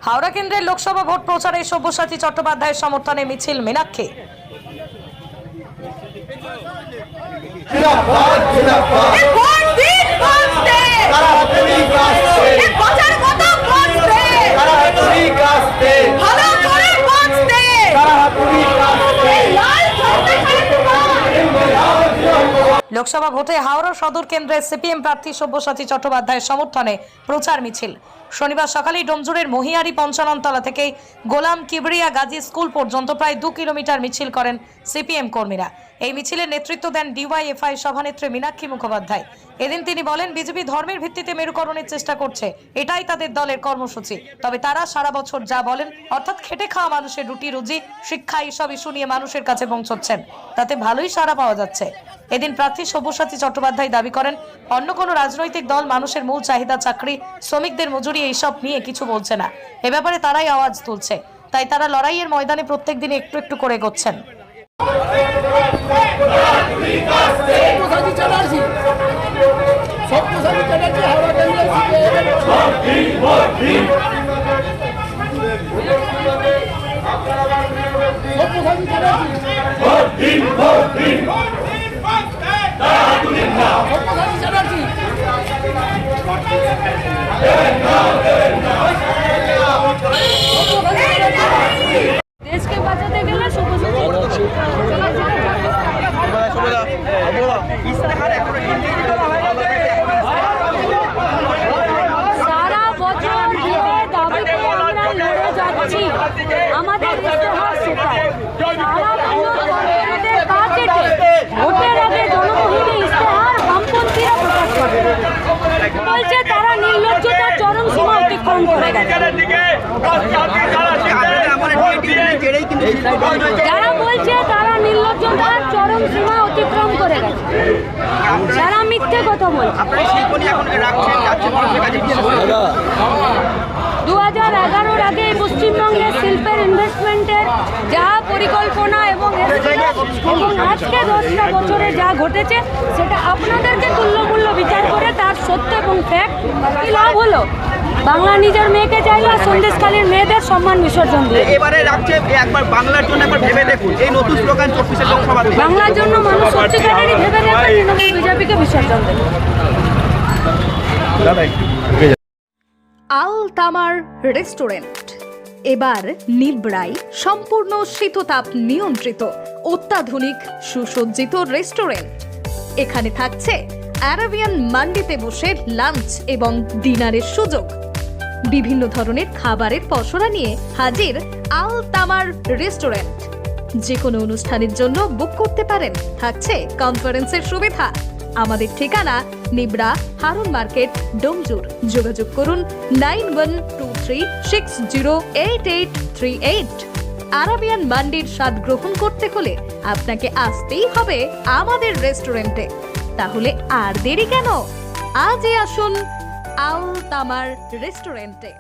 হাওড়া কেন্দ্রের লোকসভা ভোট প্রচারে সব্যসাচী চট্টোপাধ্যায়ের সমর্থনে মিছিল মীনাক্ষী। লোকসভা ভোটে হাওড়া সদর কেন্দ্রের সিপিএম প্রার্থী সব্যসাচী চট্টোপাধ্যায়ের সমর্থনে প্রচার মিছিল শনিবার সকালে ডোমজুরের মহিয়ারি পঞ্চাননতলা থেকে গোলাম কিবরিয়া গাজী স্কুল পর্যন্ত প্রায় 2 কিলোমিটার মিছিল করেন সিপিএম কর্মীরা। এই মিছিলের নেতৃত্ব দেন ডিওয়াইএফআই সভানেত্রী মীনাক্ষী মুখোপাধ্যায়। এদিন তিনি বলেন, বিজেপি ধর্মের ভিত্তিতে মেরুকরণের চেষ্টা করছে, এটাই তাদের দলের কর্মসূচি। তবে তারা সারা বছর যা বলেন, অর্থাৎ খেটে খাওয়া মানুষের রুটি রুজি, শিক্ষা, এইসব ইস্যু নিয়ে মানুষের কাছে পৌঁছচ্ছেন, তাতে ভালোই সাড়া পাওয়া যাচ্ছে। এদিন প্রার্থী সব্যসাচী চট্টোপাধ্যায় দাবি করেন, অন্য কোনো রাজনৈতিক দল মানুষের মূল চাহিদা চাকরি, শ্রমিকদের মজুরি এইসব নিয়ে কিছু বলছে না। এ ব্যাপারে তারাই আওয়াজ তুলছে, তাই তারা লড়াইয়ের ময়দানে প্রত্যেক দিন একটু একটু করে এগোচ্ছেন। দেশকে বাঁচাতে গেলে সারা বছর ধরে দাবিতে আমরা লড়ে যাচ্ছি। আমাদের ইস্তেহার সেটাই, সারা বছর কর্মীদের পা কেটে ভোটের আগে জনমোহিনী ইস্তেহার বামপন্থীরা প্রকাশ করে বলছে তারা নির্লজ্জতার চরম সীমা অতিক্রম করে গেছে। যারা বলছে তারা নির্লজ্জতার চরম সীমা অতিক্রম করে গেছে, যারা মিথ্যে কথা বলছে। 2011-র আগে পশ্চিমবঙ্গের শিল্পের ইনভেস্টমেন্টের যা পরিকল্পনা এবং আজকে 10টা বছরে যা ঘটেছে, সেটা আপনাদেরকে তুল্যমূল্য বিচার করে তার সত্য এবং ফ্যাক্ট কি লাভ হলো? বাংলা নিজের মেয়েকে চাইলো, আর সন্দেশকালীর মেয়েদের সম্মান বিসর্জন দিয়ে এবারে রাখছে একবার বাংলার জন্য একবার ভেবে দেখুন। এই নতুন স্লোগান 24 লোকসভাতে বাংলার জন্য মানুষ সত্যিকারেরই ভেবে দেখবে, তৃণমূল বিজেপিকে বিসর্জন দেবে। আল তামার রেস্টুরেন্ট এবার নিবড়াই সম্পূর্ণ শীততাপ নিয়ন্ত্রিত অত্যাধুনিক সুসজ্জিত রেস্টুরেন্ট। এখানে থাকছে আরাবিয়ান মান্ডিতে বসে লাঞ্চ এবং ডিনারের সুযোগ। বিভিন্ন ধরনের খাবারের পসরা নিয়ে হাজির আল তামার রেস্টুরেন্ট। যে কোনো অনুষ্ঠানের জন্য বুক করতে পারেন, থাকছে কনফারেন্সের সুবিধা। আমাদের ঠিকানা নিবড়া হারুন মার্কেট, ডোমজুর। যোগাযোগ করুন 9123608838। আরাবিয়ান মান্ডির স্বাদ গ্রহণ করতে হলে আপনাকে আসতেই হবে আমাদের রেস্টুরেন্টে। তাহলে আর দেরি কেন? আজই আসুন আল তামার রেস্টুরেন্টে।